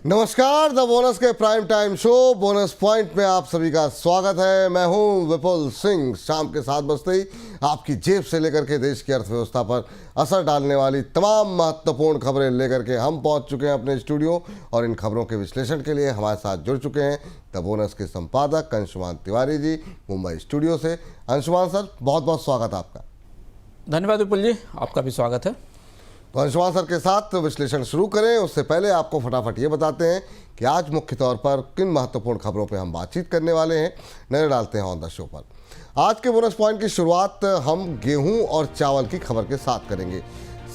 नमस्कार, the bonus के prime time show bonus point में आप सभी का स्वागत है। मैं हूं विपुल सिंह। शाम के 7 बजते ही आपकी जेब से लेकर के देश की अर्थव्यवस्था पर असर डालने वाली तमाम महत्वपूर्ण खबरें लेकर के हम पहुंच चुके हैं अपने स्टूडियो और इन खबरों के विश्लेषण के लिए हमारे साथ जुड़ चुके हैं द बोनस के संपादक अंशुमान तिवारी जी मुंबई स्टूडियो से। अंशुमान सर, बहुत बहुत स्वागत आपका। धन्यवाद विपुल जी, आपका भी स्वागत है। तो अंशुमान सर के साथ विश्लेषण शुरू करें उससे पहले आपको फटाफट ये बताते हैं कि आज मुख्य तौर पर किन महत्वपूर्ण खबरों पे हम बातचीत करने वाले हैं, नजर डालते हैं ऑन द शो पर। आज के बोनस पॉइंट की शुरुआत हम गेहूं और चावल की खबर के साथ करेंगे।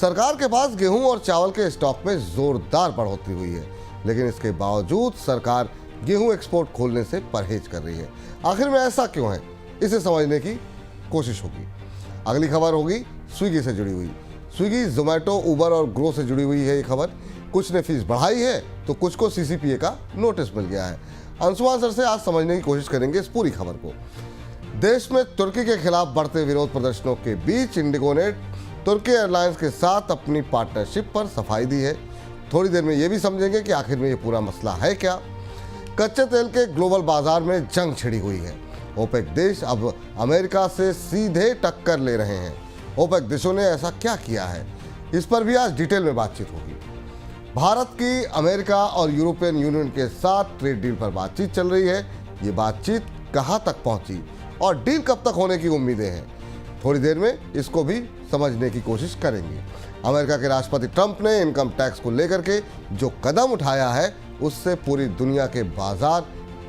सरकार के पास गेहूं और चावल के स्टॉक में जोरदार बढ़ोतरी हुई है, लेकिन इसके बावजूद सरकार गेहूं एक्सपोर्ट खोलने से परहेज कर रही है। आखिर में ऐसा क्यों है, इसे समझने की कोशिश होगी। अगली खबर होगी स्विगी से जुड़ी हुई। स्विगी, जोमेटो, उबर और ग्रो से जुड़ी हुई है ये खबर। कुछ ने फीस बढ़ाई है तो कुछ को सीसीपीए का नोटिस मिल गया है। अंशुमान सर से आज समझने की कोशिश करेंगे इस पूरी खबर को। देश में तुर्की के खिलाफ बढ़ते विरोध प्रदर्शनों के बीच इंडिगो ने तुर्की एयरलाइंस के साथ अपनी पार्टनरशिप पर सफाई दी है। थोड़ी देर में ये भी समझेंगे कि आखिर में ये पूरा मसला है क्या। कच्चे तेल के ग्लोबल बाजार में जंग छिड़ी हुई है। ओपेक देश अब अमेरिका से सीधे टक्कर ले रहे हैं। ओपेक देशों ने ऐसा क्या किया है, इस पर भी आज डिटेल में बातचीत होगी। भारत की अमेरिका और यूरोपियन यूनियन के साथ ट्रेड डील पर बातचीत चल रही है। ये बातचीत कहां तक पहुंची और डील कब तक होने की उम्मीदें हैं, थोड़ी देर में इसको भी समझने की कोशिश करेंगे। अमेरिका के राष्ट्रपति ट्रंप ने इनकम टैक्स को लेकर के जो कदम उठाया है उससे पूरी दुनिया के बाजार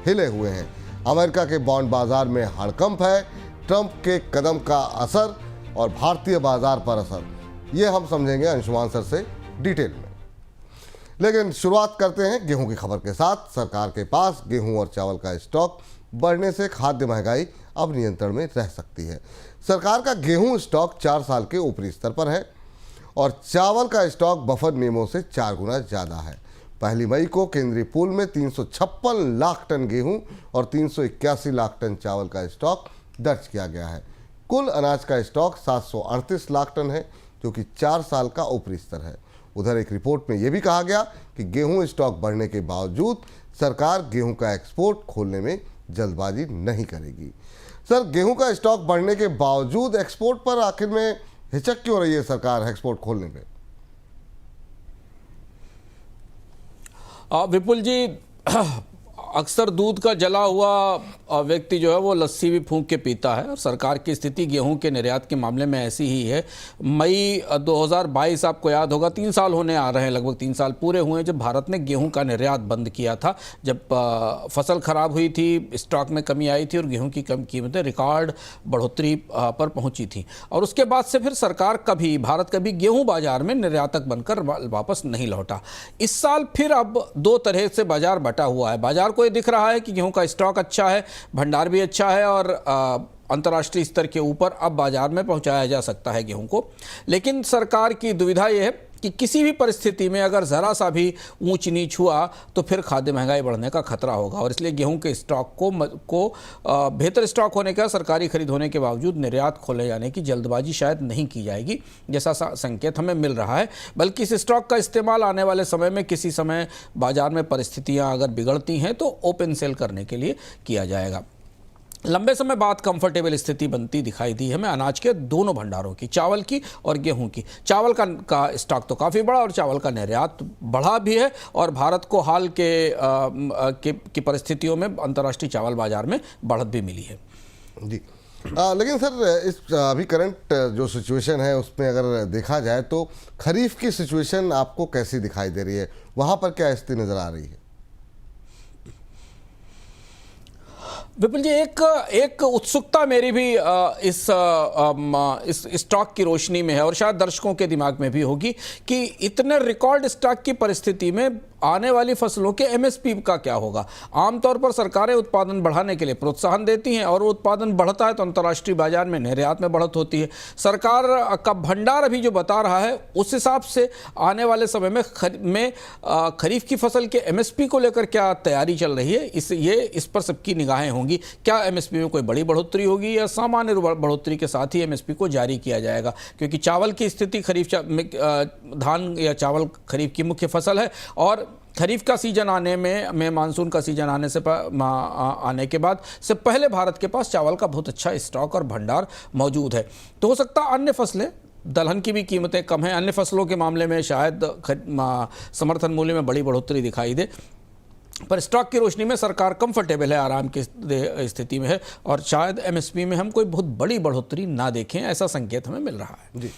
हिले हुए हैं। अमेरिका के बॉन्ड बाजार में हड़कंप है। ट्रंप के कदम का असर और भारतीय बाजार पर असर, ये हम समझेंगे अंशुमान सर से डिटेल में। लेकिन शुरुआत करते हैं गेहूं की खबर के साथ। सरकार के पास गेहूं और चावल का स्टॉक बढ़ने से खाद्य महंगाई अब नियंत्रण में रह सकती है। सरकार का गेहूं स्टॉक 4 साल के ऊपरी स्तर पर है और चावल का स्टॉक बफर नियमों से 4 गुना ज़्यादा है। 1 मई को केंद्रीय पूल में 356 लाख टन गेहूं और 381 लाख टन चावल का स्टॉक दर्ज किया गया है। कुल अनाज का स्टॉक 738 लाख टन है, जो कि 4 साल का ऊपरी स्तर है। उधर एक रिपोर्ट में यह भी कहा गया कि गेहूं स्टॉक बढ़ने के बावजूद सरकार गेहूं का एक्सपोर्ट खोलने में जल्दबाजी नहीं करेगी। सर, गेहूं का स्टॉक बढ़ने के बावजूद एक्सपोर्ट पर आखिर में हिचक क्यों रही है सरकार एक्सपोर्ट खोलने में? विपुल जी, अक्सर दूध का जला हुआ व्यक्ति जो है वो लस्सी भी फूंक के पीता है और सरकार की स्थिति गेहूं के निर्यात के मामले में ऐसी ही है। मई 2022 आपको याद होगा, 3 साल होने आ रहे हैं, लगभग 3 साल पूरे हुए हैं जब भारत ने गेहूं का निर्यात बंद किया था। जब फसल खराब हुई थी, स्टॉक में कमी आई थी और गेहूं की कीमतें रिकॉर्ड बढ़ोतरी पर पहुंची थी। और उसके बाद से फिर सरकार भारत कभी गेहूं बाजार में निर्यातक बनकर वापस नहीं लौटा। इस साल फिर अब 2 तरह से बाजार बटा हुआ है। बाजार को ये दिख रहा है कि गेहूं का स्टॉक अच्छा है, भंडार भी अच्छा है और अंतर्राष्ट्रीय स्तर के ऊपर अब बाजार में पहुंचाया जा सकता है गेहूं को। लेकिन सरकार की दुविधा यह है कि किसी भी परिस्थिति में अगर ज़रा सा भी ऊंच नीच हुआ तो फिर खाद्य महंगाई बढ़ने का खतरा होगा और इसलिए गेहूं के स्टॉक को बेहतर स्टॉक होने का, सरकारी खरीद होने के बावजूद निर्यात खोले जाने की जल्दबाजी शायद नहीं की जाएगी, जैसा संकेत हमें मिल रहा है। बल्कि इस स्टॉक का इस्तेमाल आने वाले समय में किसी समय बाजार में परिस्थितियाँ अगर बिगड़ती हैं तो ओपन सेल करने के लिए किया जाएगा। लंबे समय बाद कंफर्टेबल स्थिति बनती दिखाई दी हमें अनाज के दोनों भंडारों की, चावल की और गेहूं की। चावल का स्टॉक तो काफ़ी बड़ा और चावल का निर्यात बढ़ा भी है और भारत को हाल की परिस्थितियों में अंतर्राष्ट्रीय चावल बाजार में बढ़त भी मिली है जी। लेकिन सर, इस अभी करंट जो सिचुएशन है उसमें अगर देखा जाए तो खरीफ की सिचुएशन आपको कैसी दिखाई दे रही है, वहाँ पर क्या स्थिति नज़र आ रही है? विपुल जी, एक उत्सुकता मेरी भी इस स्टॉक की रोशनी में है और शायद दर्शकों के दिमाग में भी होगी कि इतने रिकॉर्ड स्टॉक की परिस्थिति में आने वाली फसलों के एमएसपी का क्या होगा। आमतौर पर सरकारें उत्पादन बढ़ाने के लिए प्रोत्साहन देती हैं और उत्पादन बढ़ता है तो अंतर्राष्ट्रीय बाजार में निर्यात में बढ़त होती है। सरकार का भंडार अभी जो बता रहा है उस हिसाब से आने वाले समय में खरीफ की फसल के एमएसपी को लेकर क्या तैयारी चल रही है, इस पर सबकी निगाहें होंगी। क्या एमएसपी में कोई बड़ी बढ़ोतरी होगी या सामान्य बढ़ोतरी के साथ ही एमएसपी को जारी किया जाएगा, क्योंकि चावल की स्थिति खरीफ धान या चावल खरीफ की मुख्य फसल है और खरीफ का सीजन आने में मानसून का सीजन आने से आने के बाद से पहले भारत के पास चावल का बहुत अच्छा स्टॉक और भंडार मौजूद है। तो हो सकता है अन्य फसलें, दलहन की भी कीमतें कम हैं, अन्य फसलों के मामले में शायद समर्थन मूल्य में बड़ी बढ़ोतरी दिखाई दे, पर स्टॉक की रोशनी में सरकार कंफर्टेबल है, आराम की स्थिति में है और शायद एमएसपी में हम कोई बहुत बड़ी बढ़ोतरी ना देखें, ऐसा संकेत हमें मिल रहा है। जी,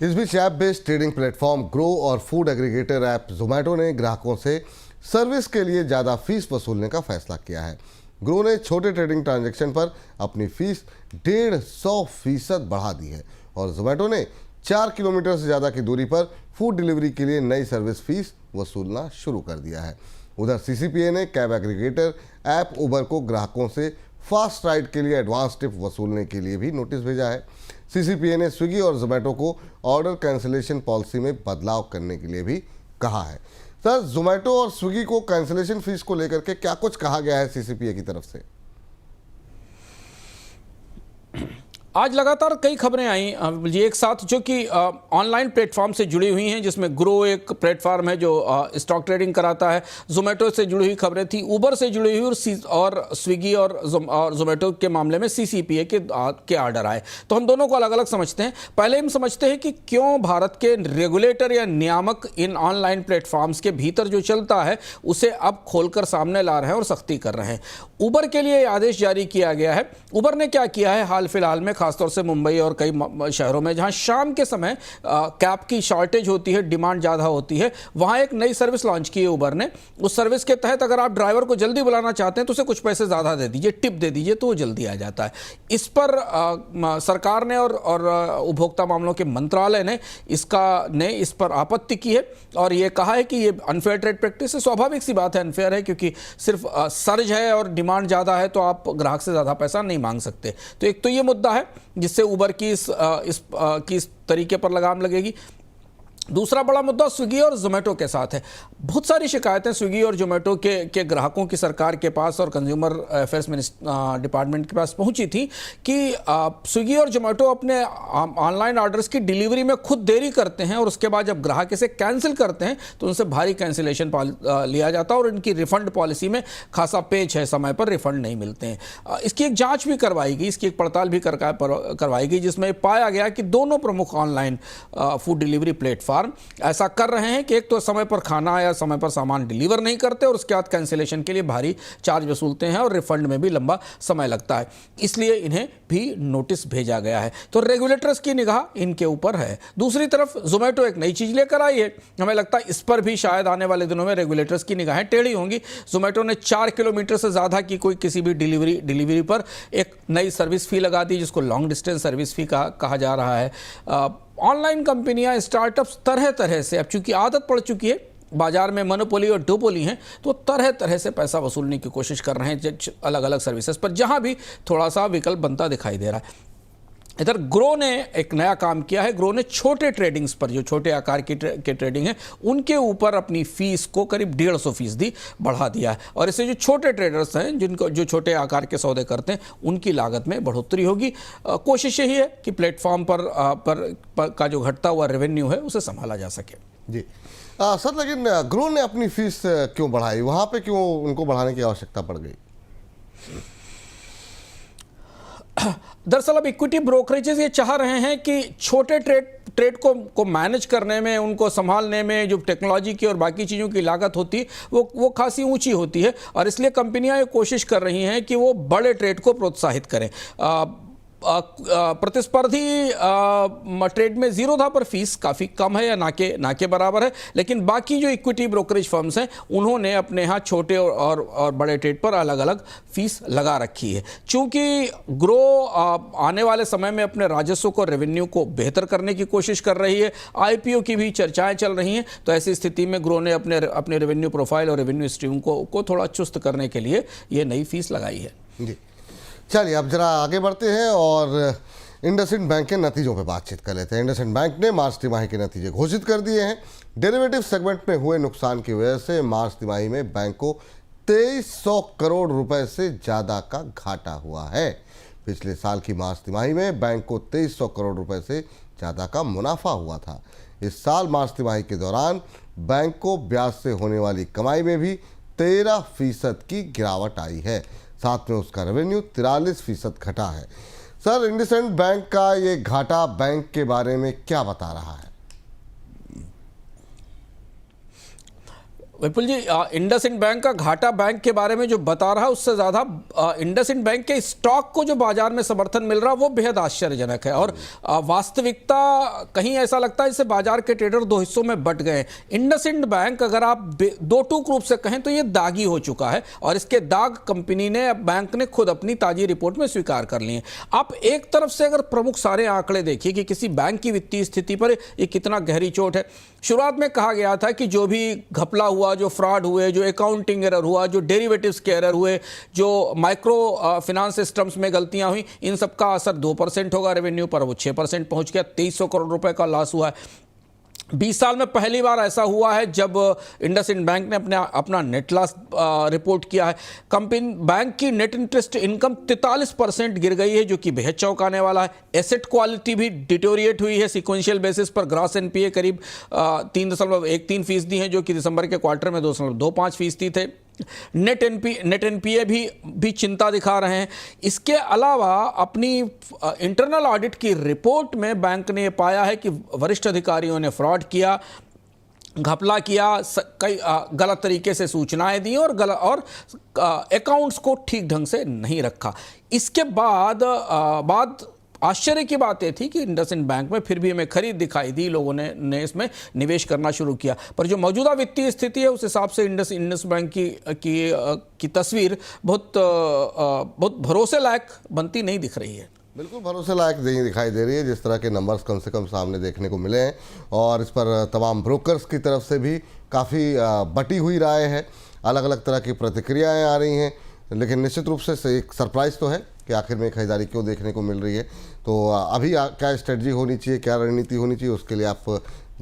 इस बीच app based trading platform Groww और फूड एग्रीगेटर ऐप जोमेटो ने ग्राहकों से सर्विस के लिए ज़्यादा फीस वसूलने का फैसला किया है। ग्रो ने छोटे ट्रेडिंग ट्रांजैक्शन पर अपनी फीस 150% बढ़ा दी है और जोमेटो ने 4 किलोमीटर से ज़्यादा की दूरी पर फूड डिलीवरी के लिए नई सर्विस फीस वसूलना शुरू कर दिया है। उधर सीसीपीए ने कैब एग्रीगेटर ऐप उबर को ग्राहकों से फास्ट राइड के लिए एडवांस टिप वसूलने के लिए भी नोटिस भेजा है। सीसीपीए ने स्विगी और जोमेटो को ऑर्डर कैंसिलेशन पॉलिसी में बदलाव करने के लिए भी कहा है। सर, जोमेटो और स्विगी को कैंसिलेशन फीस को लेकर के क्या कुछ कहा गया है सीसीपीए की तरफ से? आज लगातार कई खबरें आई जी एक साथ, जो कि ऑनलाइन प्लेटफॉर्म से जुड़ी हुई हैं, जिसमें ग्रो एक प्लेटफॉर्म है जो स्टॉक ट्रेडिंग कराता है, जोमेटो से जुड़ी हुई खबरें थी, उबर से जुड़ी हुई और स्विगी और जोमेटो के मामले में सीसीपीए के ऑर्डर आए। तो हम दोनों को अलग अलग समझते हैं। पहले हम समझते हैं कि क्यों भारत के रेगुलेटर या नियामक इन ऑनलाइन प्लेटफॉर्म्स के भीतर जो चलता है उसे अब खोलकर सामने ला रहे हैं और सख्ती कर रहे हैं। उबर के लिए आदेश जारी किया गया है। उबर ने क्या किया है हाल फिलहाल में, खासतौर से मुंबई और कई शहरों में जहां शाम के समय कैब की शॉर्टेज होती है, डिमांड ज़्यादा होती है, वहां एक नई सर्विस लॉन्च की है उबर ने। उस सर्विस के तहत अगर आप ड्राइवर को जल्दी बुलाना चाहते हैं तो उसे कुछ पैसे ज़्यादा दे दीजिए, टिप दे दीजिए, तो वो जल्दी आ जाता है। इस पर सरकार ने और उपभोक्ता मामलों के मंत्रालय ने इस पर आपत्ति की है और ये कहा है कि ये अनफेयर ट्रेड प्रैक्टिस है। स्वाभाविक सी बात है, अनफेयर है, क्योंकि सिर्फ सर्ज है और डिमांड ज़्यादा है तो आप ग्राहक से ज़्यादा पैसा नहीं मांग सकते। तो एक तो ये मुद्दा है जिससे उबर की इस तरीके पर लगाम लगेगी। दूसरा बड़ा मुद्दा स्विगी और जोमेटो के साथ है। बहुत सारी शिकायतें स्विगी और जोमेटो के ग्राहकों की सरकार के पास और कंज्यूमर अफेयर्स डिपार्टमेंट के पास पहुंची थी कि स्विगी और जोमेटो अपने ऑनलाइन ऑर्डर्स की डिलीवरी में खुद देरी करते हैं और उसके बाद जब ग्राहक इसे कैंसिल करते हैं तो उनसे भारी कैंसिलेशन लिया जाता है और इनकी रिफंड पॉलिसी में खासा पेच है, समय पर रिफंड नहीं मिलते हैं। इसकी एक जाँच भी करवाई गई, इसकी एक पड़ताल भी करवाई गई, जिसमें पाया गया कि दोनों प्रमुख ऑनलाइन फूड डिलीवरी प्लेटफॉर्म ऐसा कर रहे हैं कि एक तो समय पर खाना या समय पर सामान डिलीवर नहीं करते और उसके बाद कैंसिलेशन के लिए भारी चार्ज वसूलते हैं और रिफंड में भी लंबा समय लगता है। इसलिए इन्हें भी नोटिस भेजा गया है। तो रेगुलेटर्स की निगाह इनके ऊपर है। दूसरी तरफ जोमेटो एक नई चीज लेकर आई है। हमें लगता है इस पर भी शायद आने वाले दिनों में रेगुलेटर्स की निगाहें टेढ़ी होंगी। जोमेटो ने 4 किलोमीटर से ज्यादा की कोई किसी भी डिलीवरी पर एक नई सर्विस फी लगा दी, जिसको लॉन्ग डिस्टेंस सर्विस फी कहा जा रहा है। ऑनलाइन कंपनियां, स्टार्टअप्स तरह तरह से, अब चूंकि आदत पड़ चुकी है, बाजार में मोनोपोली और डुओपोली हैं, तो तरह तरह से पैसा वसूलने की कोशिश कर रहे हैं अलग अलग सर्विसेज पर, जहां भी थोड़ा सा विकल्प बनता दिखाई दे रहा है। इधर ग्रो ने एक नया काम किया है। ग्रो ने छोटे ट्रेडिंग्स पर, जो छोटे आकार के ट्रेडिंग है, उनके ऊपर अपनी फीस को करीब 150% बढ़ा दिया है और इससे जो छोटे ट्रेडर्स हैं, जो छोटे आकार के सौदे करते हैं, उनकी लागत में बढ़ोतरी होगी। कोशिश यही है कि प्लेटफॉर्म पर का जो घटता हुआ रेवेन्यू है उसे संभाला जा सके। जी सर, लेकिन ग्रो ने अपनी फीस क्यों बढ़ाई? वहाँ पे क्यों उनको बढ़ाने की आवश्यकता पड़ गई? दरअसल अब इक्विटी ब्रोकरेजेस ये चाह रहे हैं कि छोटे ट्रेड को मैनेज करने में, उनको संभालने में जो टेक्नोलॉजी की और बाकी चीज़ों की लागत होती है वो खासी ऊंची होती है और इसलिए कंपनियां ये कोशिश कर रही हैं कि वो बड़े ट्रेड को प्रोत्साहित करें। प्रतिस्पर्धी ट्रेड में जीरोधा पर फीस काफ़ी कम है या ना के बराबर है, लेकिन बाकी जो इक्विटी ब्रोकरेज फर्म्स हैं उन्होंने अपने यहाँ छोटे और बड़े ट्रेड पर अलग अलग फीस लगा रखी है। चूंकि ग्रो आने वाले समय में अपने राजस्व को, रेवेन्यू को बेहतर करने की कोशिश कर रही है, आईपीओ की भी चर्चाएं चल रही हैं, तो ऐसी स्थिति में ग्रो ने अपने रेवेन्यू प्रोफाइल और रेवेन्यू स्ट्रीम को थोड़ा चुस्त करने के लिए ये नई फीस लगाई है। जी, चलिए अब जरा आगे बढ़ते हैं और इंडसइंड बैंक के नतीजों पे बातचीत कर लेते हैं। इंडसइंड बैंक ने मार्च तिमाही के नतीजे घोषित कर दिए हैं। डेरिवेटिव सेगमेंट में हुए नुकसान की वजह से मार्च तिमाही में बैंक को 2300 करोड़ रुपए से ज़्यादा का घाटा हुआ है। पिछले साल की मार्च तिमाही में बैंक को 2300 करोड़ रुपए से ज़्यादा का मुनाफा हुआ था। इस साल मार्च तिमाही के दौरान बैंक को ब्याज से होने वाली कमाई में भी 13% की गिरावट आई है। साथ में उसका रेवेन्यू 43% घटा है। सर, इंडसइंड बैंक का ये घाटा बैंक के बारे में क्या बता रहा है? विपुल जी, इंडसइंड बैंक का घाटा बैंक के बारे में जो बता रहा है उससे ज़्यादा इंडसइंड बैंक के स्टॉक को जो बाजार में समर्थन मिल रहा है वो बेहद आश्चर्यजनक है। और वास्तविकता कहीं ऐसा लगता है जैसे बाजार के ट्रेडर दो हिस्सों में बंट गए हैं। इंडसइंड बैंक अगर आप दो टूक रूप से कहें तो ये दागी हो चुका है और इसके दाग कंपनी ने, बैंक ने खुद अपनी ताजी रिपोर्ट में स्वीकार कर लिए हैं। आप एक तरफ से अगर प्रमुख सारे आंकड़े देखिए कि किसी बैंक की वित्तीय स्थिति पर ये कितना गहरी चोट है। शुरुआत में कहा गया था कि जो भी घपला हुआ, जो फ्रॉड हुए, जो अकाउंटिंग एरर हुआ, जो डेरिवेटिव्स के एरर हुए, जो माइक्रो फिनांस सिस्टम्स में गलतियां हुई, इन सब का असर 2% होगा रेवेन्यू पर। वो 6% पहुंच गया, 2300 करोड़ रुपए का लॉस हुआ है। 20 साल में पहली बार ऐसा हुआ है जब इंडसइंड बैंक ने अपना नेट लॉस रिपोर्ट किया है। कंपनी बैंक की नेट इंटरेस्ट इनकम 43% गिर गई है, जो कि बेहद चौंकाने वाला है। एसेट क्वालिटी भी डिटोरिएट हुई है सिक्वेंशियल बेसिस पर। ग्रॉस एनपीए करीब 3.13% हैं, जो कि दिसंबर के क्वार्टर में 2.25% थे। नेट एनपीए भी चिंता दिखा रहे हैं। इसके अलावा अपनी इंटरनल ऑडिट की रिपोर्ट में बैंक ने पाया है कि वरिष्ठ अधिकारियों ने फ्रॉड किया, घपला किया, कई गलत तरीके से सूचनाएं दी और अकाउंट्स को ठीक ढंग से नहीं रखा। इसके बाद आश्चर्य की बात यह थी कि इंडसइंड बैंक में फिर भी हमें खरीद दिखाई दी, लोगों ने इसमें निवेश करना शुरू किया। पर जो मौजूदा वित्तीय स्थिति है उस हिसाब से इंडस बैंक की तस्वीर बहुत भरोसे लायक बनती नहीं दिख रही है। बिल्कुल भरोसे लायक नहीं दिखाई दे रही है। जिस तरह के नंबर्स कम से कम सामने देखने को मिले हैं और इस पर तमाम ब्रोकर्स की तरफ से भी काफ़ी बटी हुई राय है, अलग अलग तरह की प्रतिक्रियाएं आ रही हैं। लेकिन निश्चित रूप से एक सरप्राइज़ तो है कि आखिर में खरीदारी क्यों देखने को मिल रही है। तो अभी क्या स्ट्रेटजी होनी चाहिए, क्या रणनीति होनी चाहिए, उसके लिए आप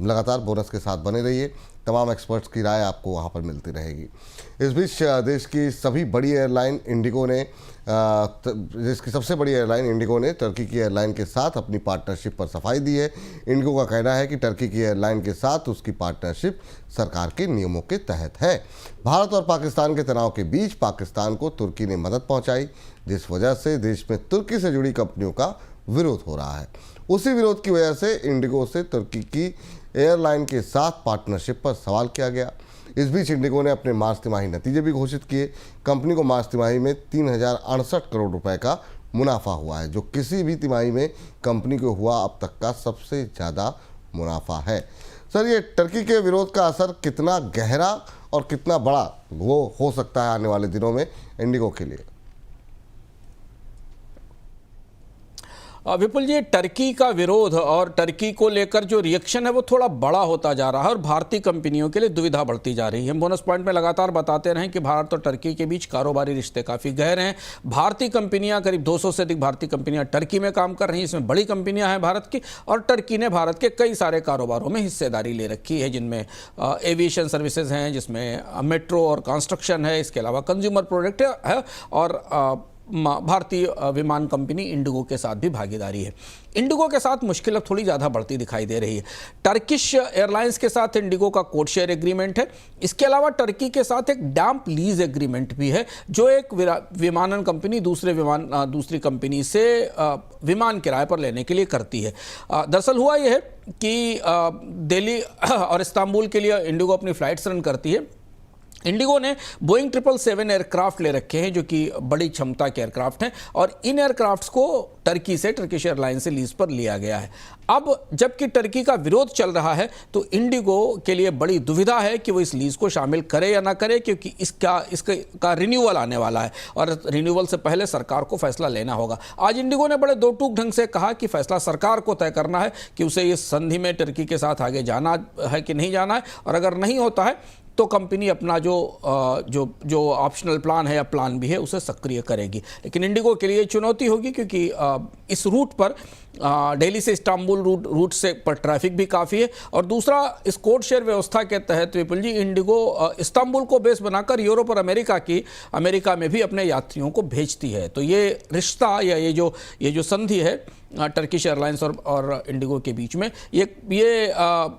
लगातार बोनस के साथ बने रहिए। तमाम एक्सपर्ट्स की राय आपको वहाँ पर मिलती रहेगी। इस बीच देश की सभी बड़ी एयरलाइन इंडिगो ने देश की सबसे बड़ी एयरलाइन इंडिगो ने टर्की की एयरलाइन के साथ अपनी पार्टनरशिप पर सफाई दी है। इंडिगो का कहना है कि टर्की की एयरलाइन के साथ उसकी पार्टनरशिप सरकार के नियमों के तहत है। भारत और पाकिस्तान के तनाव के बीच पाकिस्तान को तुर्की ने मदद पहुँचाई, जिस वजह से देश में तुर्की से जुड़ी कंपनियों का विरोध हो रहा है। उसी विरोध की वजह से इंडिगो से तुर्की की एयरलाइन के साथ पार्टनरशिप पर सवाल किया गया। इस बीच इंडिगो ने अपने मार्च तिमाही नतीजे भी घोषित किए। कंपनी को मार्च तिमाही में 3068 करोड़ रुपए का मुनाफा हुआ है, जो किसी भी तिमाही में कंपनी को हुआ अब तक का सबसे ज़्यादा मुनाफा है। सर, ये टर्की के विरोध का असर कितना गहरा और कितना बड़ा वो हो सकता है आने वाले दिनों में इंडिगो के लिए? विपुल जी, टर्की का विरोध और टर्की को लेकर जो रिएक्शन है वो थोड़ा बड़ा होता जा रहा है और भारतीय कंपनियों के लिए दुविधा बढ़ती जा रही है। हम बोनस पॉइंट में लगातार बताते रहे कि भारत और टर्की के बीच कारोबारी रिश्ते काफ़ी गहरे हैं। भारतीय कंपनियां, करीब 200 से अधिक भारतीय कंपनियां टर्की में काम कर रही हैं। इसमें बड़ी कंपनियां हैं भारत की, और टर्की ने भारत के कई सारे कारोबारों में हिस्सेदारी ले रखी है, जिनमें एविएशन सर्विसेज हैं, जिसमें मेट्रो और कंस्ट्रक्शन है, इसके अलावा कंज्यूमर प्रोडक्ट है, और भारतीय विमान कंपनी इंडिगो के साथ भी भागीदारी है। इंडिगो के साथ मुश्किल अब थोड़ी ज़्यादा बढ़ती दिखाई दे रही है। टर्किश एयरलाइंस के साथ इंडिगो का कोड शेयर एग्रीमेंट है। इसके अलावा टर्की के साथ एक डैम्प लीज एग्रीमेंट भी है, जो एक विमानन कंपनी दूसरी कंपनी से विमान किराए पर लेने के लिए करती है। दरअसल हुआ यह है कि दिल्ली और इस्तांबुल के लिए इंडिगो अपनी फ्लाइट्स रन करती है। इंडिगो ने बोइंग 777 एयरक्राफ्ट ले रखे हैं, जो कि बड़ी क्षमता के एयरक्राफ्ट हैं, और इन एयरक्राफ्ट्स को टर्किश एयरलाइन से लीज पर लिया गया है। अब जबकि टर्की का विरोध चल रहा है तो इंडिगो के लिए बड़ी दुविधा है कि वो इस लीज को शामिल करे या ना करे, क्योंकि इसका रिन्यूअल आने वाला है और रिन्यूअल से पहले सरकार को फैसला लेना होगा। आज इंडिगो ने बड़े दो टूक ढंग से कहा कि फैसला सरकार को तय करना है कि उसे इस संधि में टर्की के साथ आगे जाना है कि नहीं जाना है, और अगर नहीं होता है तो कंपनी अपना जो ऑप्शनल प्लान है या प्लान भी है उसे सक्रिय करेगी। लेकिन इंडिगो के लिए चुनौती होगी, क्योंकि इस रूट पर दिल्ली से इस्तांबुल रूट से पर ट्रैफिक भी काफ़ी है। और दूसरा, इस कोड शेयर व्यवस्था के तहत विपुल जी, इंडिगो इस्तांबुल को बेस बनाकर यूरोप और अमेरिका में भी अपने यात्रियों को भेजती है। तो ये रिश्ता या ये जो संधि है टर्किश एयरलाइंस और इंडिगो के बीच में, ये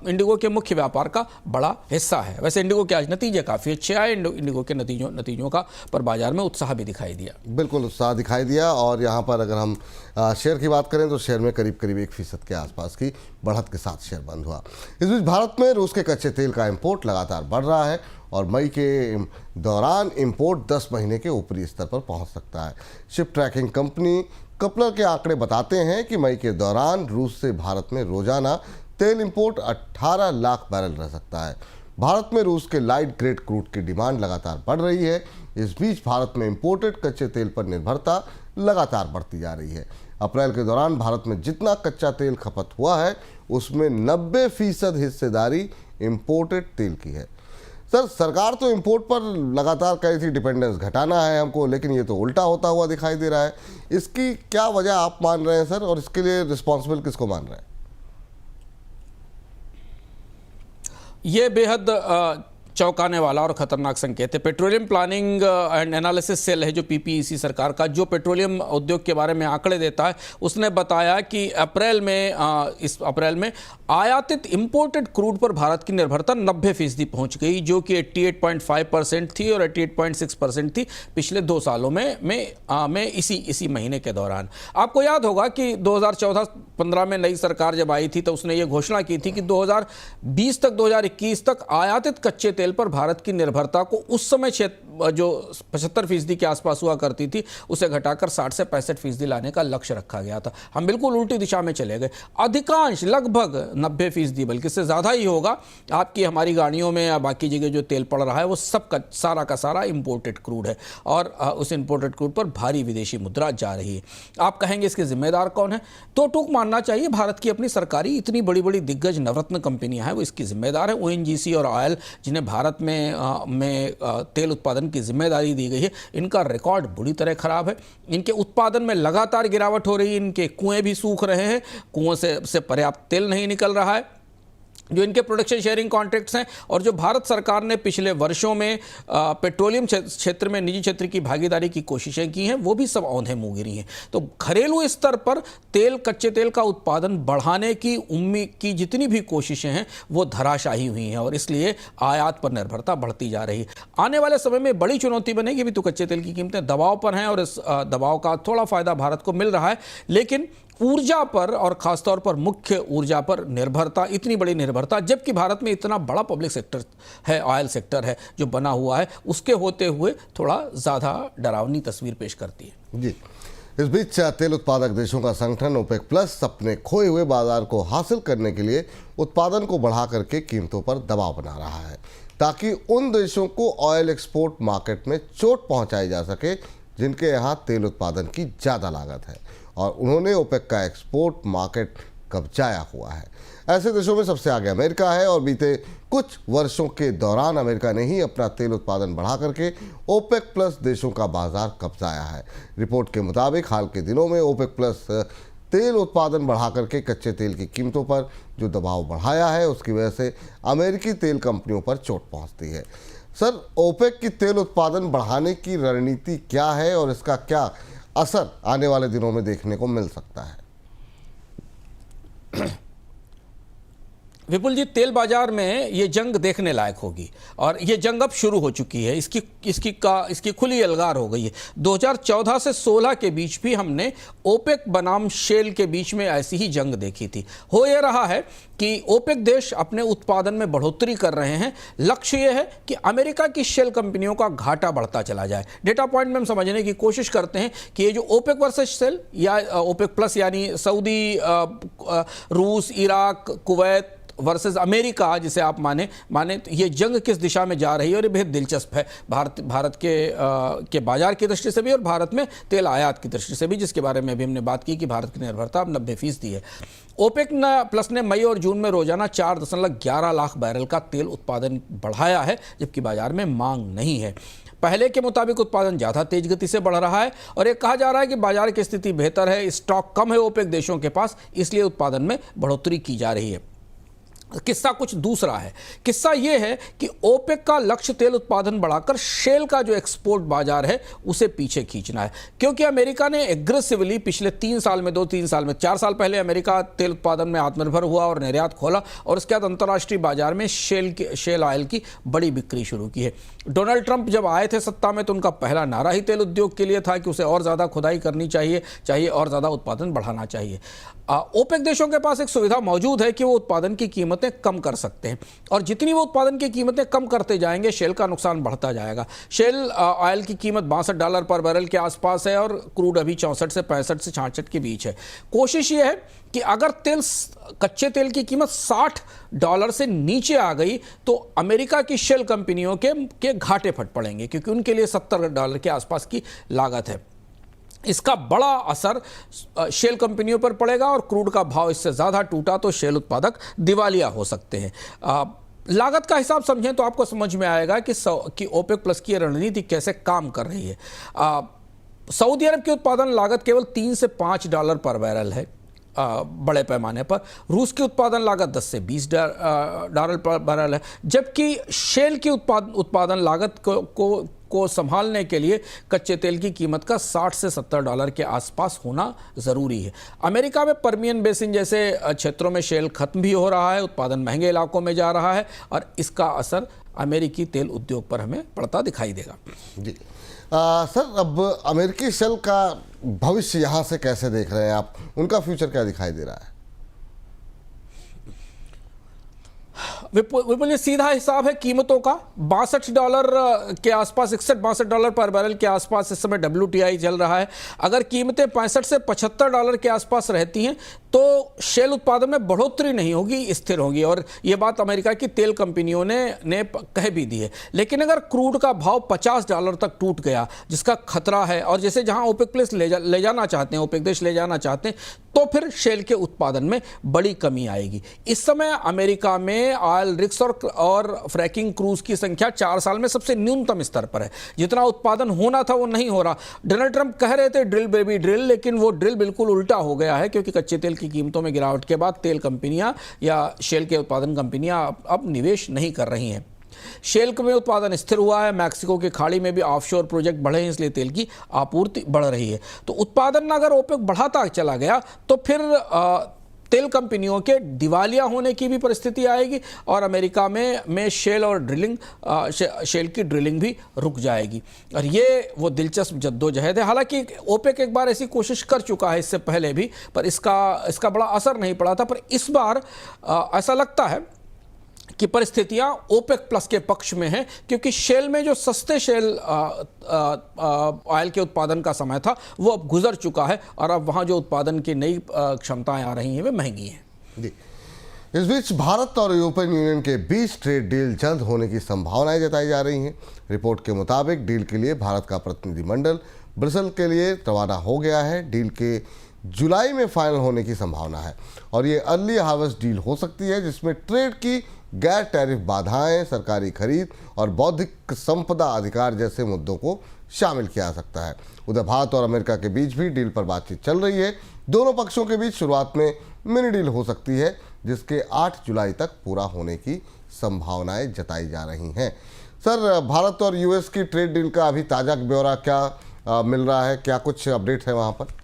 इंडिगो के मुख्य व्यापार का बड़ा हिस्सा है। वैसे इंडिगो के आज नतीजे काफ़ी अच्छे आए, इंडिगो के नतीजों का पर बाजार में उत्साह भी दिखाई दिया। बिल्कुल उत्साह दिखाई दिया। और यहाँ पर अगर हम शेयर की बात करें तो शेयर में करीब 1% के आसपास की बढ़त के साथ शेयर बंद हुआ। इस बीच भारत में रूस के कच्चे तेल का इंपोर्ट लगातार बढ़ रहा है और मई के दौरान इंपोर्ट 10 महीने के ऊपरी स्तर पर पहुंच सकता है। शिप ट्रैकिंग कंपनी कपलर के आंकड़े बताते हैं कि मई के दौरान रूस से भारत में रोजाना तेल इंपोर्ट 18 लाख बैरल रह सकता है। भारत में रूस के लाइट ग्रेड क्रूड की डिमांड लगातार बढ़ रही है। इस बीच भारत में इंपोर्टेड कच्चे तेल पर निर्भरता लगातार बढ़ती जा रही है। अप्रैल के दौरान भारत में जितना कच्चा तेल खपत हुआ है उसमें 90% हिस्सेदारी इंपोर्टेड तेल की है। सर, सरकार तो इंपोर्ट पर लगातार कह रही थी डिपेंडेंस घटाना है हमको, लेकिन ये तो उल्टा होता हुआ दिखाई दे रहा है। इसकी क्या वजह आप मान रहे हैं सर, और इसके लिए रिस्पॉन्सिबल किसको मान रहे हैं? ये बेहद चौंकाने वाला और खतरनाक संकेत है। Petroleum planning and analysis cell है जो पीपीईसी सरकार का, जो पेट्रोलियम उद्योग के बारे में आंकड़े देता है, उसने बताया कि इस अप्रैल में आयातित इंपोर्टेड क्रूड पर भारत की निर्भरता 90% पहुंच गई, जो कि 88.5% थी और 88.6% थी पिछले 2 सालों में इसी महीने के दौरान। आपको याद होगा कि 2014-15 में नई सरकार जब आई थी तो उसने ये घोषणा की थी कि 2020 तक 2021 तक आयातित कच्चे तेल पर भारत की निर्भरता को उस समय जो 75% के आसपास हुआ करती थी उसे घटाकर 60 से 65% लाने का लक्ष्य रखा गया था। हम बिल्कुल उल्टी दिशा में चले गए। अधिकांश लगभग 90% बल्कि इससे ज़्यादा ही होगा आपकी हमारी गाड़ियों में या बाकी जगह जो तेल पड़ रहा है वो सब का सारा इंपोर्टेड क्रूड है और उस इंपोर्टेड क्रूड पर भारी विदेशी मुद्रा जा रही है। आप कहेंगे इसके जिम्मेदार कौन है? तो टूक मानना चाहिए भारत की अपनी सरकारी इतनी बड़ी बड़ी दिग्गज नवरत्न कंपनियां हैं वो इसकी जिम्मेदार है। ओएनजीसी और ऑयल जिन्हें भारत में तेल उत्पादन की जिम्मेदारी दी गई है, इनका रिकॉर्ड बुरी तरह खराब है। इनके उत्पादन में लगातार गिरावट हो रही है, इनके कुएं भी सूख रहे हैं, कुओं से पर्याप्त तेल नहीं निकल रहा है। जो इनके प्रोडक्शन शेयरिंग कॉन्ट्रैक्ट्स हैं और जो भारत सरकार ने पिछले वर्षों में पेट्रोलियम क्षेत्र में निजी क्षेत्र की भागीदारी की कोशिशें की हैं वो भी सब औंधे मुंह गिरी हैं। तो घरेलू स्तर पर कच्चे तेल का उत्पादन बढ़ाने की उम्मीद की जितनी भी कोशिशें हैं वो धराशायी हुई हैं और इसलिए आयात पर निर्भरता बढ़ती जा रही है। आने वाले समय में बड़ी चुनौती बनेगी। भी तो कच्चे तेल की कीमतें दबाव पर हैं और इस दबाव का थोड़ा फायदा भारत को मिल रहा है, लेकिन ऊर्जा पर और खासतौर पर मुख्य ऊर्जा पर निर्भरता, इतनी बड़ी निर्भरता, जबकि भारत में इतना बड़ा पब्लिक सेक्टर है, ऑयल सेक्टर है जो बना हुआ है, उसके होते हुए थोड़ा ज़्यादा डरावनी तस्वीर पेश करती है। जी, इस बीच तेल उत्पादक देशों का संगठन ओपेक प्लस अपने खोए हुए बाजार को हासिल करने के लिए उत्पादन को बढ़ा करके कीमतों पर दबाव बना रहा है ताकि उन देशों को ऑयल एक्सपोर्ट मार्केट में चोट पहुंचाई जा सके जिनके यहाँ तेल उत्पादन की ज़्यादा लागत है और उन्होंने ओपेक का एक्सपोर्ट मार्केट कब्जाया हुआ है। ऐसे देशों में सबसे आगे अमेरिका है और बीते कुछ वर्षों के दौरान अमेरिका ने ही अपना तेल उत्पादन बढ़ा करके ओपेक प्लस देशों का बाजार कब्जाया है। रिपोर्ट के मुताबिक हाल के दिनों में ओपेक प्लस तेल उत्पादन बढ़ा करके कच्चे तेल की कीमतों पर जो दबाव बढ़ाया है उसकी वजह से अमेरिकी तेल कंपनियों पर चोट पहुंचती है। सर, ओपेक की तेल उत्पादन बढ़ाने की रणनीति क्या है और इसका क्या असर आने वाले दिनों में देखने को मिल सकता है? विपुल जी, तेल बाजार में ये जंग देखने लायक होगी और ये जंग अब शुरू हो चुकी है। इसकी खुली अलगार हो गई है। 2014 से 16 के बीच भी हमने ओपेक बनाम शेल के बीच में ऐसी ही जंग देखी थी। हो ये रहा है कि ओपेक देश अपने उत्पादन में बढ़ोतरी कर रहे हैं। लक्ष्य ये है कि अमेरिका की शेल कंपनियों का घाटा बढ़ता चला जाए। डेटा पॉइंट में हम समझने की कोशिश करते हैं कि ये जो ओपेक वर्सेस शेल या ओपेक प्लस यानी सऊदी, रूस, इराक, कुवैत वर्सेस अमेरिका, जिसे आप माने तो ये जंग किस दिशा में जा रही है और ये बेहद दिलचस्प है भारत के बाजार की दृष्टि से भी और भारत में तेल आयात की दृष्टि से भी, जिसके बारे में भी हमने बात की कि भारत की निर्भरता अब 90% है। ओपेक प्लस ने मई और जून में रोजाना 4.11 लाख बैरल का तेल उत्पादन बढ़ाया है, जबकि बाजार में मांग नहीं है। पहले के मुताबिक उत्पादन ज़्यादा तेज गति से बढ़ रहा है और ये कहा जा रहा है कि बाजार की स्थिति बेहतर है, स्टॉक कम है ओपेक देशों के पास, इसलिए उत्पादन में बढ़ोतरी की जा रही है। किस्सा कुछ दूसरा है। किस्सा यह है कि ओपेक का लक्ष्य तेल उत्पादन बढ़ाकर शेल का जो एक्सपोर्ट बाजार है उसे पीछे खींचना है, क्योंकि अमेरिका ने एग्रेसिवली पिछले 3 साल में 2-3 साल में 4 साल पहले अमेरिका तेल उत्पादन में आत्मनिर्भर हुआ और निर्यात खोला और उसके बाद अंतर्राष्ट्रीय बाजार में शेल ऑयल की बड़ी बिक्री शुरू की है। डोनाल्ड ट्रंप जब आए थे सत्ता में तो उनका पहला नारा ही तेल उद्योग के लिए था कि उसे और ज़्यादा खुदाई करनी चाहिए और ज़्यादा उत्पादन बढ़ाना चाहिए। ओपेक देशों के पास एक सुविधा मौजूद है कि वो उत्पादन की कीमतें कम कर सकते हैं और जितनी वो उत्पादन की कीमतें कम करते जाएंगे शेल का नुकसान बढ़ता जाएगा। शेल ऑयल की कीमत $62 पर बैरल के आसपास है और क्रूड अभी 64 से 65 से 66 के बीच है। कोशिश ये है कि अगर कच्चे तेल की कीमत $60 से नीचे आ गई तो अमेरिका की शेल कंपनियों के घाटे फट पड़ेंगे, क्योंकि उनके लिए $70 के आसपास की लागत है। इसका बड़ा असर शेल कंपनियों पर पड़ेगा और क्रूड का भाव इससे ज़्यादा टूटा तो शेल उत्पादक दिवालिया हो सकते हैं। लागत का हिसाब समझें तो आपको समझ में आएगा कि ओपेक प्लस की रणनीति कैसे काम कर रही है। सऊदी अरब की उत्पादन लागत केवल $3 से $5 पर बैरल है बड़े पैमाने पर। रूस की उत्पादन लागत $10 से $20 पर बैरल है, जबकि शेल की उत्पादन लागत को संभालने के लिए कच्चे तेल की कीमत का $60 से $70 के आसपास होना ज़रूरी है। अमेरिका में पर्मियन बेसिन जैसे क्षेत्रों में शेल खत्म भी हो रहा है, उत्पादन महंगे इलाकों में जा रहा है और इसका असर अमेरिकी तेल उद्योग पर हमें पड़ता दिखाई देगा। जी सर, अब अमेरिकी शेल का भविष्य यहाँ से कैसे देख रहे हैं आप? उनका फ्यूचर क्या दिखाई दे रहा है? विपुल, ये सीधा हिसाब है कीमतों का। $62 के आसपास, $61-62 पर बैरल के आसपास इस समय WTI चल रहा है। अगर कीमतें $65 से $75 के आसपास रहती हैं तो शेल उत्पादन में बढ़ोतरी नहीं होगी, स्थिर होगी और ये बात अमेरिका की तेल कंपनियों ने कह भी दी है। लेकिन अगर क्रूड का भाव $50 तक टूट गया, जिसका खतरा है, और जैसे जहां ओपेक प्लस ले जाना चाहते हैं, ओपेक देश ले जाना चाहते हैं, तो फिर शेल के उत्पादन में बड़ी कमी आएगी। इस समय अमेरिका में ऑयल रिग्स और फ्रैकिंग क्रूज की संख्या 4 साल में सबसे न्यूनतम स्तर पर है। जितना उत्पादन होना था वो नहीं हो रहा। डोनाल्ड ट्रंप कह रहे थे ड्रिल बेबी ड्रिल, लेकिन वो ड्रिल बिल्कुल उल्टा हो गया है, क्योंकि कच्चे तेल की कीमतों में गिरावट के बाद तेल कंपनियां या शेल के उत्पादन कंपनियां अब निवेश नहीं कर रही हैं। शेल में उत्पादन स्थिर हुआ है, मैक्सिको की खाड़ी में भी ऑफशोर प्रोजेक्ट बढ़े हैं, इसलिए तेल की आपूर्ति बढ़ रही है। तो उत्पादन अगर ओपेक बढ़ाता चला गया तो फिर तेल कंपनियों के दिवालिया होने की भी परिस्थिति आएगी और अमेरिका में शेल और शेल की ड्रिलिंग भी रुक जाएगी और ये वो दिलचस्प जद्दोजहद है। हालांकि ओपेक एक बार ऐसी कोशिश कर चुका है इससे पहले भी, पर इसका बड़ा असर नहीं पड़ा था। पर इस बार ऐसा लगता है कि परिस्थितियां ओपेक प्लस के पक्ष में हैं, क्योंकि शेल में जो सस्ते शेल ऑयल के उत्पादन का समय था वो अब गुजर चुका है और अब वहां जो उत्पादन की नई क्षमताएं आ रही हैं वे महंगी हैं। जी, इस बीच भारत और यूरोपियन यूनियन के बीच ट्रेड डील जल्द होने की संभावनाएं जताई जा रही हैं। रिपोर्ट के मुताबिक डील के लिए भारत का प्रतिनिधिमंडल ब्रसेल के लिए रवाना हो गया है। डील के जुलाई में फाइनल होने की संभावना है और ये अर्ली हार्वेस्ट डील हो सकती है, जिसमें ट्रेड की गैर टैरिफ बाधाएं, सरकारी खरीद और बौद्धिक संपदा अधिकार जैसे मुद्दों को शामिल किया जा सकता है। उधर भारत और अमेरिका के बीच भी डील पर बातचीत चल रही है। दोनों पक्षों के बीच शुरुआत में मिनी डील हो सकती है, जिसके 8 जुलाई तक पूरा होने की संभावनाएं जताई जा रही हैं। सर, भारत और यूएस की ट्रेड डील का अभी ताज़ा ब्यौरा क्या मिल रहा है? क्या कुछ अपडेट है वहाँ पर?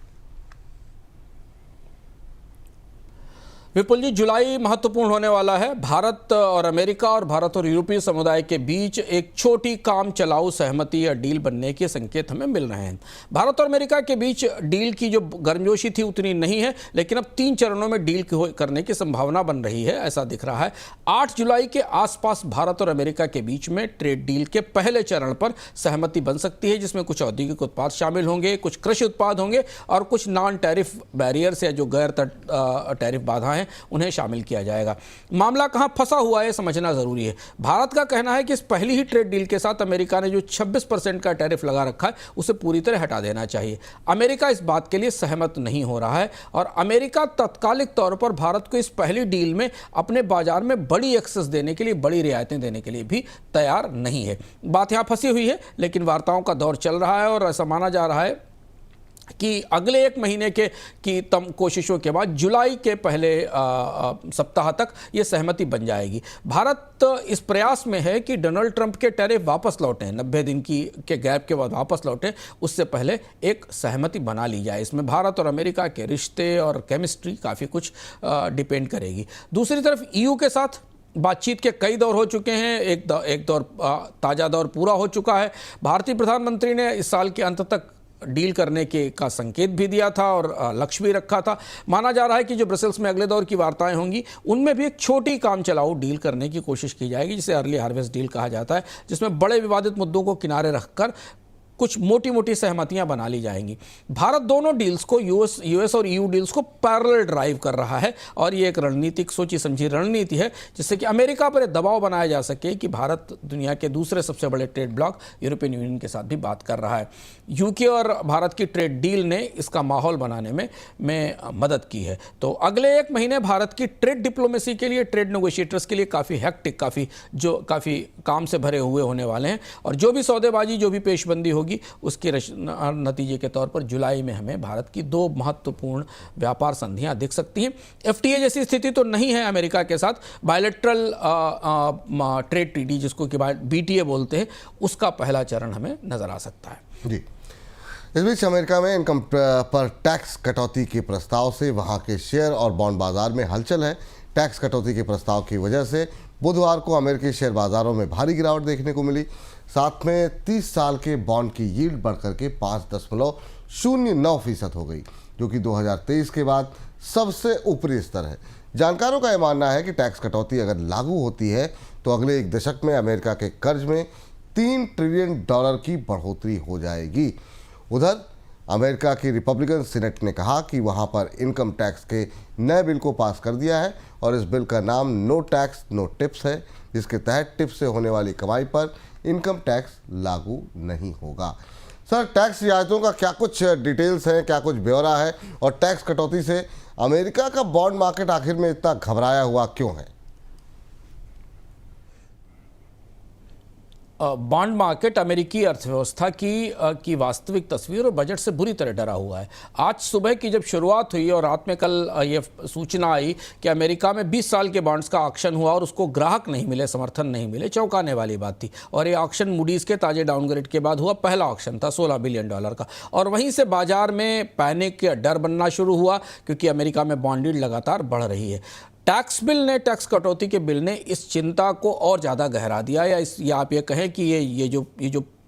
विपुल जी, जुलाई महत्वपूर्ण होने वाला है। भारत और अमेरिका और भारत और यूरोपीय समुदाय के बीच एक छोटी काम चलाऊ सहमति या डील बनने के संकेत हमें मिल रहे हैं। भारत और अमेरिका के बीच डील की जो गर्मजोशी थी उतनी नहीं है, लेकिन अब 3 चरणों में डील करने की संभावना बन रही है, ऐसा दिख रहा है। 8 जुलाई के आसपास भारत और अमेरिका के बीच में ट्रेड डील के पहले चरण पर सहमति बन सकती है, जिसमें कुछ औद्योगिक उत्पाद शामिल होंगे, कुछ कृषि उत्पाद होंगे और कुछ नॉन टैरिफ बैरियर्स या जो गैर टैरिफ बाधाएं हैं उन्हें शामिल किया जाएगा। मामला कहां फंसा हुआ है समझना जरूरी है। भारत का कहना है कि इस पहली ही ट्रेड डील के साथ अमेरिका ने जो 26% का टैरिफ लगा रखा है उसे पूरी तरह हटा देना चाहिए। अमेरिका इस बात के लिए सहमत नहीं हो रहा है और अमेरिका तत्कालिक तौर पर भारत को इस पहली डील में अपने बाजार में बड़ी एक्सेस देने के लिए, बड़ी रियायतें देने के लिए भी तैयार नहीं है। बात यहां फंसी हुई है, लेकिन वार्ताओं का दौर चल रहा है और ऐसा माना जा रहा है कि अगले 1 महीने की कोशिशों के बाद जुलाई के पहले सप्ताह तक यह सहमति बन जाएगी। भारत इस प्रयास में है कि डोनाल्ड ट्रंप के टैरिफ वापस लौटें, 90 दिन के गैप के बाद वापस लौटें, उससे पहले एक सहमति बना ली जाए। इसमें भारत और अमेरिका के रिश्ते और केमिस्ट्री काफ़ी कुछ डिपेंड करेगी। दूसरी तरफ ईयू के साथ बातचीत के कई दौर हो चुके हैं। एक दौर ताज़ा दौर पूरा हो चुका है। भारतीय प्रधानमंत्री ने इस साल के अंत तक डील करने का संकेत भी दिया था और लक्ष्य भी रखा था। माना जा रहा है कि जो ब्रसेल्स में अगले दौर की वार्ताएं होंगी उनमें भी एक छोटी काम चलाऊ डील करने की कोशिश की जाएगी, जिसे अर्ली हार्वेस्ट डील कहा जाता है, जिसमें बड़े विवादित मुद्दों को किनारे रखकर कुछ मोटी मोटी सहमतियां बना ली जाएंगी। भारत दोनों डील्स को यूएस और ईयू डील्स को पैरेलल ड्राइव कर रहा है और ये एक रणनीतिक सोची समझी रणनीति है जिससे कि अमेरिका पर दबाव बनाया जा सके कि भारत दुनिया के दूसरे सबसे बड़े ट्रेड ब्लॉक यूरोपियन यूनियन के साथ भी बात कर रहा है। यूके और भारत की ट्रेड डील ने इसका माहौल बनाने में मदद की है। तो अगले 1 महीने भारत की ट्रेड डिप्लोमेसी के लिए, ट्रेड नेगोशिएटर्स के लिए काफ़ी हेक्टिक, काफ़ी काम से भरे हुए होने वाले हैं और जो भी सौदेबाजी, जो भी पेशबंदी होगी उसके नतीजे के तौर पर जुलाई में हमें भारत की 2 महत्वपूर्ण व्यापार संधियां दिख सकती हैं। एफटीए जैसी स्थिति तो नहीं है अमेरिका के साथ, बायलैटरल ट्रेड ट्रीटी जिसको कि बीटीए बोलते हैं, उसका पहला चरण हमें नजर आ सकता है। जी, इस बीच अमेरिका में इनकम पर टैक्स कटौती के प्रस्ताव से वहां के शेयर और बॉन्ड बाजार में हलचल है। टैक्स कटौती के प्रस्ताव की वजह से बुधवार को अमेरिकी शेयर बाजारों में भारी गिरावट देखने को मिली। साथ में 30 साल के बॉन्ड की यील्ड बढ़कर के 5.09% हो गई, जो कि 2023 के बाद सबसे ऊपरी स्तर है। जानकारों का यह मानना है कि टैक्स कटौती अगर लागू होती है तो अगले 1 दशक में अमेरिका के कर्ज में $3 ट्रिलियन की बढ़ोतरी हो जाएगी। उधर अमेरिका की रिपब्लिकन सीनेट ने कहा कि वहां पर इनकम टैक्स के नए बिल को पास कर दिया है और इस बिल का नाम नो टैक्स नो टिप्स है, जिसके तहत टिप्स से होने वाली कमाई पर इनकम टैक्स लागू नहीं होगा। सर, टैक्स रियायतों का क्या कुछ डिटेल्स हैं, क्या कुछ ब्यौरा है और टैक्स कटौती से अमेरिका का बॉन्ड मार्केट आखिर में इतना घबराया हुआ क्यों है? बॉन्ड मार्केट अमेरिकी अर्थव्यवस्था की वास्तविक तस्वीर और बजट से बुरी तरह डरा हुआ है। आज सुबह की जब शुरुआत हुई और रात में कल ये सूचना आई कि अमेरिका में 20 साल के बॉन्ड्स का ऑक्शन हुआ और उसको ग्राहक नहीं मिले, समर्थन नहीं मिले, चौंकाने वाली बात थी। और ये ऑक्शन मूडीज के ताजे डाउनग्रेड के बाद हुआ पहला ऑक्शन था $16 बिलियन का। और वहीं से बाजार में पैनिक या डर बनना शुरू हुआ क्योंकि अमेरिका में बॉन्ड यील्ड लगातार बढ़ रही है। टैक्स कटौती के बिल ने इस चिंता को और ज़्यादा गहरा दिया, या आप ये कहें कि ये जो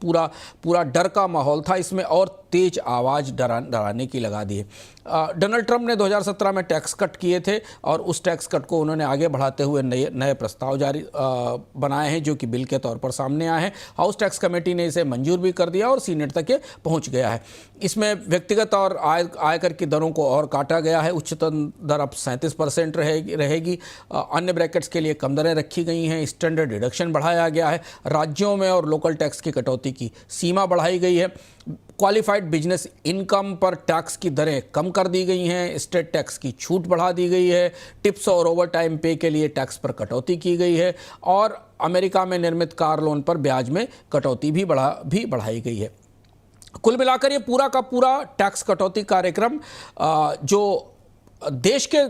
पूरा डर का माहौल था, इसमें और तेज आवाज़ डराने की लगा दी है। डोनाल्ड ट्रंप ने 2017 में टैक्स कट किए थे और उस टैक्स कट को उन्होंने आगे बढ़ाते हुए नए प्रस्ताव बनाए हैं जो कि बिल के तौर पर सामने आए हैं। हाउस टैक्स कमेटी ने इसे मंजूर भी कर दिया और सीनेट तक ये पहुंच गया है। इसमें व्यक्तिगत और आयकर की दरों को और काटा गया है। उच्चतम दर अब 37% रहेगी। अन्य ब्रैकेट्स के लिए कम दरें रखी गई हैं। स्टैंडर्ड डिडक्शन बढ़ाया गया है। राज्यों में और लोकल टैक्स की कटौती की सीमा बढ़ाई गई है। क्वालिफाइड बिजनेस इनकम पर टैक्स की दरें कम कर दी गई हैं। स्टेट टैक्स की छूट बढ़ा दी गई है। टिप्स और ओवरटाइम पे के लिए टैक्स पर कटौती की गई है और अमेरिका में निर्मित कार लोन पर ब्याज में कटौती भी बढ़ाई गई है। कुल मिलाकर ये पूरा का पूरा टैक्स कटौती कार्यक्रम जो देश के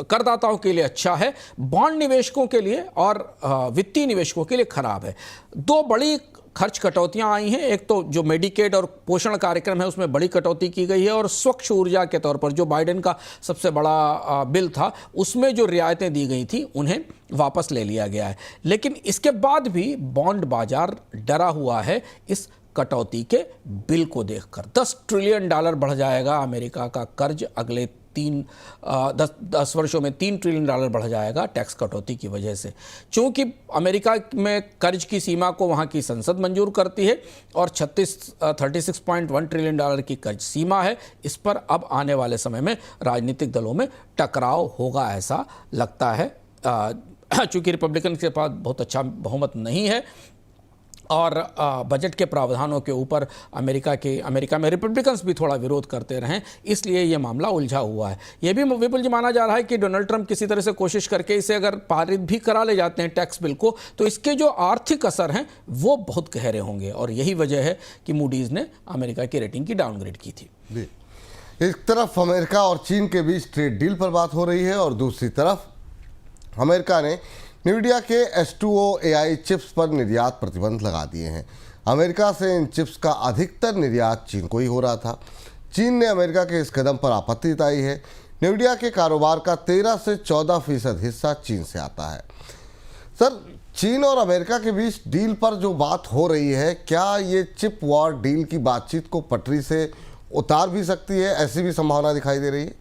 करदाताओं के लिए अच्छा है, बॉन्ड निवेशकों के लिए और वित्तीय निवेशकों के लिए खराब है। 2 बड़ी खर्च कटौतियां आई हैं। एक तो जो मेडिकेड और पोषण कार्यक्रम है उसमें बड़ी कटौती की गई है और स्वच्छ ऊर्जा के तौर पर जो बाइडेन का सबसे बड़ा बिल था उसमें जो रियायतें दी गई थी उन्हें वापस ले लिया गया है। लेकिन इसके बाद भी बॉन्ड बाजार डरा हुआ है इस कटौती के बिल को देखकर। $10 ट्रिलियन बढ़ जाएगा अमेरिका का कर्ज अगले 10 वर्षों में। $3 ट्रिलियन बढ़ जाएगा टैक्स कटौती की वजह से, क्योंकि अमेरिका में कर्ज की सीमा को वहाँ की संसद मंजूर करती है और 36.1 ट्रिलियन की कर्ज सीमा है। इस पर अब आने वाले समय में राजनीतिक दलों में टकराव होगा ऐसा लगता है, चूँकि रिपब्लिकन के पास बहुत अच्छा बहुमत नहीं है और बजट के प्रावधानों के ऊपर अमेरिका में रिपब्लिकन्स भी थोड़ा विरोध करते रहे, इसलिए ये मामला उलझा हुआ है। ये भी विपुल जी माना जा रहा है कि डोनाल्ड ट्रंप किसी तरह से कोशिश करके इसे अगर पारित भी करा ले जाते हैं टैक्स बिल को, तो इसके जो आर्थिक असर हैं वो बहुत गहरे होंगे और यही वजह है कि मूडीज़ ने अमेरिका की रेटिंग की डाउनग्रेड की थी। एक तरफ अमेरिका और चीन के बीच ट्रेड डील पर बात हो रही है और दूसरी तरफ अमेरिका ने NVIDIA के H2O AI चिप्स पर निर्यात प्रतिबंध लगा दिए हैं। अमेरिका से इन चिप्स का अधिकतर निर्यात चीन को ही हो रहा था। चीन ने अमेरिका के इस कदम पर आपत्ति जताई है। NVIDIA के कारोबार का 13 से 14% हिस्सा चीन से आता है। सर, चीन और अमेरिका के बीच डील पर जो बात हो रही है, क्या ये चिप वॉर डील की बातचीत को पटरी से उतार भी सकती है? ऐसी भी संभावना दिखाई दे रही है।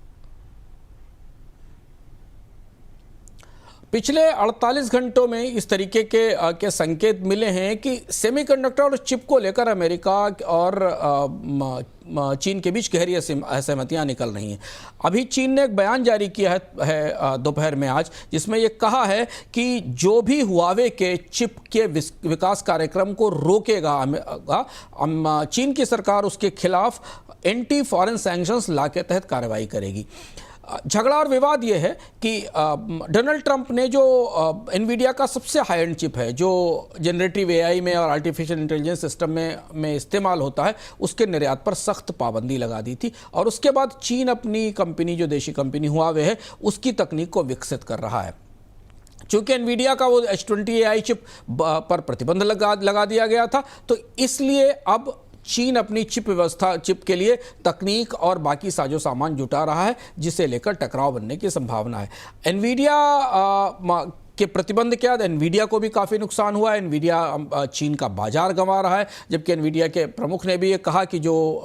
पिछले 48 घंटों में इस तरीके के संकेत मिले हैं कि सेमीकंडक्टर और चिप को लेकर अमेरिका और चीन के बीच गहरी असहमतियां निकल रही हैं। अभी चीन ने एक बयान जारी किया है दोपहर में आज, जिसमें ये कहा है कि जो भी हुआवे के चिप के विकास कार्यक्रम को रोकेगा, चीन की सरकार उसके खिलाफ एंटी फॉरेन सैंक्शंस लॉ के तहत कार्रवाई करेगी। झगड़ा और विवाद यह है कि डोनाल्ड ट्रंप ने जो NVIDIA का सबसे हाई एंड चिप है, जो जनरेटिव AI में और आर्टिफिशियल इंटेलिजेंस सिस्टम में इस्तेमाल होता है, उसके निर्यात पर सख्त पाबंदी लगा दी थी और उसके बाद चीन अपनी कंपनी, जो देशी कंपनी हुआवे है, उसकी तकनीक को विकसित कर रहा है। चूंकि NVIDIA का वो H20 AI चिप पर प्रतिबंध लगा दिया गया था, तो इसलिए अब चीन अपनी चिप के लिए तकनीक और बाकी साजो सामान जुटा रहा है, जिसे लेकर टकराव बनने की संभावना है। NVIDIA के प्रतिबंध के बाद NVIDIA को भी काफ़ी नुकसान हुआ है। NVIDIA चीन का बाजार गंवा रहा है, जबकि NVIDIA के प्रमुख ने भी ये कहा कि जो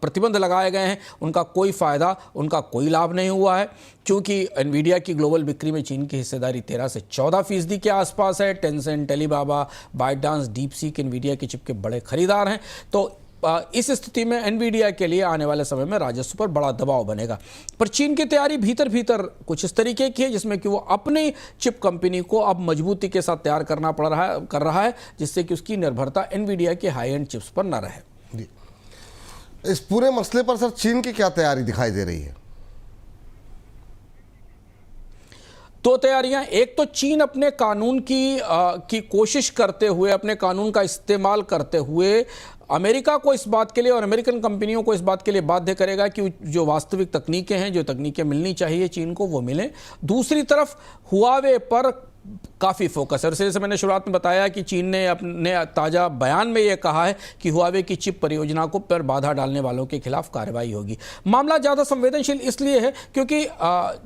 प्रतिबंध लगाए गए हैं उनका कोई फ़ायदा, उनका कोई लाभ नहीं हुआ है, क्योंकि NVIDIA की ग्लोबल बिक्री में चीन की हिस्सेदारी 13 से 14% के आसपास है। टेंसेंट, टेलीबाबा, बाइटडांस, डीपसीक NVIDIA के चिप के बड़े खरीदार हैं। तो इस स्थिति में NVIDIA के लिए आने वाले समय में राजस्व पर बड़ा दबाव बनेगा। पर चीन की तैयारी भीतर भीतर कुछ इस तरीके की है, जिसमें कि वो अपनी चिप कंपनी को अब मजबूती के साथ तैयार कर रहा है, जिससे कि उसकी निर्भरता NVIDIA के हाई एंड चिप्स पर न रहे। इस पूरे मसले पर सर चीन की क्या तैयारी दिखाई दे रही है? दो तैयारियां। एक तो चीन अपने कानून की कोशिश करते हुए, अपने कानून का इस्तेमाल करते हुए अमेरिका को इस बात के लिए और अमेरिकन कंपनियों को इस बात के लिए बाध्य करेगा कि जो वास्तविक तकनीकें हैं, जो तकनीकें मिलनी चाहिए चीन को, वो मिलें। दूसरी तरफ हुआवे पर काफ़ी फोकस है और जैसे मैंने शुरुआत में बताया कि चीन ने अपने ताज़ा बयान में ये कहा है कि हुआवे की चिप परियोजना को पर बाधा डालने वालों के खिलाफ कार्रवाई होगी। मामला ज़्यादा संवेदनशील इसलिए है क्योंकि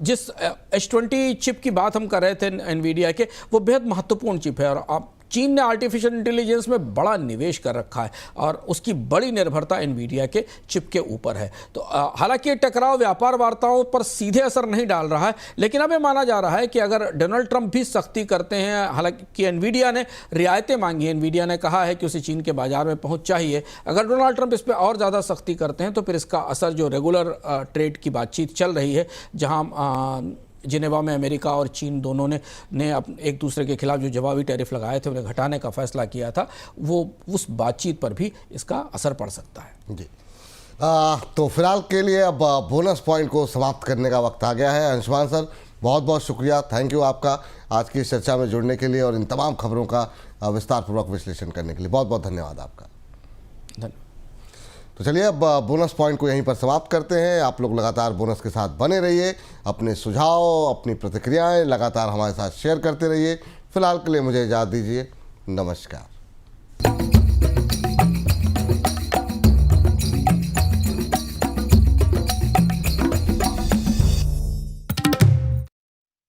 जिस H20 चिप की बात हम कर रहे थे NVIDIA के, वो बेहद महत्वपूर्ण चिप है और चीन ने आर्टिफिशियल इंटेलिजेंस में बड़ा निवेश कर रखा है और उसकी बड़ी निर्भरता NVIDIA के चिप के ऊपर है। तो हालांकि ये टकराव व्यापार वार्ताओं पर सीधे असर नहीं डाल रहा है, लेकिन अब ये माना जा रहा है कि अगर डोनाल्ड ट्रंप भी सख्ती करते हैं, हालांकि NVIDIA ने रियायतें मांगी है, NVIDIA ने कहा है कि उसे चीन के बाजार में पहुंच चाहिए, अगर डोनाल्ड ट्रंप इस पर और ज़्यादा सख्ती करते हैं तो फिर इसका असर जो रेगुलर ट्रेड की बातचीत चल रही है, जहाँ जिनेवा में अमेरिका और चीन दोनों ने एक दूसरे के खिलाफ जो जवाबी टैरिफ लगाए थे उन्हें घटाने का फैसला किया था, वो उस बातचीत पर भी इसका असर पड़ सकता है। जी तो फिलहाल के लिए अब बोनस पॉइंट को समाप्त करने का वक्त आ गया है। अंशुमान सर, बहुत बहुत शुक्रिया, थैंक यू आपका आज की इस चर्चा में जुड़ने के लिए और इन तमाम खबरों का विस्तारपूर्वक विश्लेषण करने के लिए बहुत बहुत धन्यवाद आपका। धन्यवाद। तो चलिए अब बोनस पॉइंट को यहीं पर समाप्त करते हैं। आप लोग लगातार बोनस के साथ बने रहिए, अपने सुझाव, अपनी प्रतिक्रियाएं लगातार हमारे साथ शेयर करते रहिए। फिलहाल के लिए मुझे इजाज़त दीजिए, नमस्कार।